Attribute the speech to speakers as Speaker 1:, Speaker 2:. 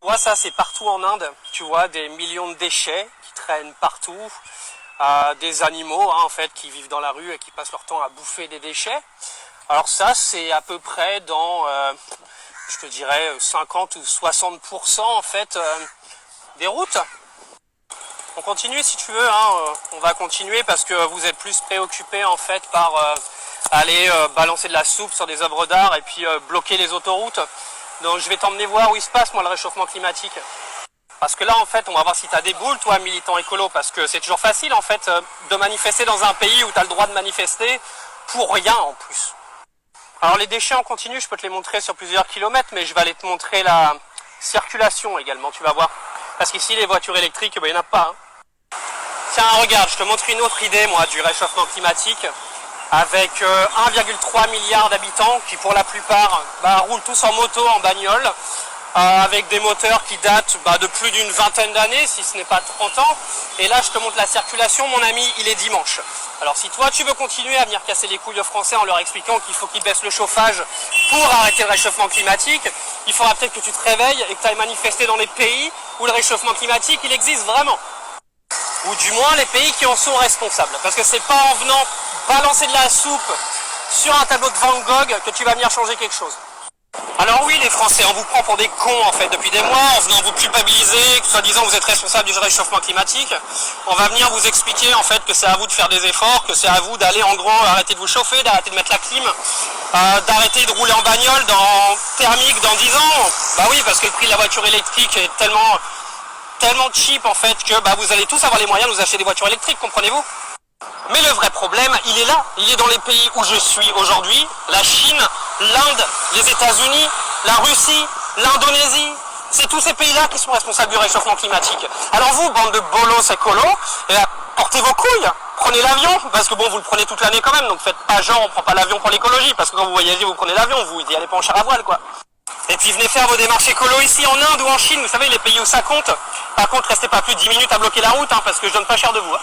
Speaker 1: vois, ça c'est partout en Inde, tu vois des millions de déchets qui traînent partout, des animaux en fait qui vivent dans la rue et qui passent leur temps à bouffer des déchets. Alors ça c'est à peu près dans, je te dirais 50 ou 60% en fait des routes. On continue si tu veux, on va continuer parce que vous êtes plus préoccupés en fait par aller balancer de la soupe sur des œuvres d'art et puis bloquer les autoroutes. Donc je vais t'emmener voir où il se passe moi le réchauffement climatique. Parce que là en fait on va voir si tu as des boules toi militant écolo, parce que c'est toujours facile en fait de manifester dans un pays où tu as le droit de manifester pour rien en plus. Alors les déchets en continu, je peux te les montrer sur plusieurs kilomètres, mais je vais aller te montrer la circulation également, tu vas voir. Parce qu'ici les voitures électriques, il n'y en a pas. Tiens regarde, je te montre une autre idée moi du réchauffement climatique. Avec 1,3 milliard d'habitants qui pour la plupart roulent tous en moto, en bagnole, avec des moteurs qui datent de plus d'une vingtaine d'années, si ce n'est pas 30 ans. Et là je te montre la circulation, mon ami, il est dimanche. Alors si toi tu veux continuer à venir casser les couilles aux Français en leur expliquant qu'il faut qu'ils baissent le chauffage pour arrêter le réchauffement climatique, il faudra peut-être que tu te réveilles et que tu ailles manifester dans les pays où le réchauffement climatique il existe vraiment. Ou du moins les pays qui en sont responsables. Parce que c'est pas en venant balancer de la soupe sur un tableau de Van Gogh que tu vas venir changer quelque chose. Alors oui les Français, on vous prend pour des cons en fait depuis des mois, en venant vous culpabiliser, que soi-disant vous êtes responsable du réchauffement climatique. On va venir vous expliquer en fait que c'est à vous de faire des efforts, que c'est à vous d'aller en gros arrêter de vous chauffer, d'arrêter de mettre la clim, d'arrêter de rouler en bagnole thermique dans 10 ans. Bah oui, parce que le prix de la voiture électrique est tellement cheap en fait que vous allez tous avoir les moyens de vous acheter des voitures électriques, comprenez-vous? Mais le vrai problème, il est là, il est dans les pays où je suis aujourd'hui, la Chine, l'Inde, les États-Unis, la Russie, l'Indonésie. C'est tous ces pays-là qui sont responsables du réchauffement climatique. Alors vous, bande de bolos écolos, portez vos couilles, prenez l'avion, parce que bon, vous le prenez toute l'année quand même, donc faites pas genre on prend pas l'avion pour l'écologie, parce que quand vous voyagez, vous prenez l'avion, vous y allez pas en char à voile quoi. Et puis venez faire vos démarches écolo ici en Inde ou en Chine, vous savez les pays où ça compte. Par contre, restez pas plus de 10 minutes à bloquer la route, parce que je donne pas cher de vous.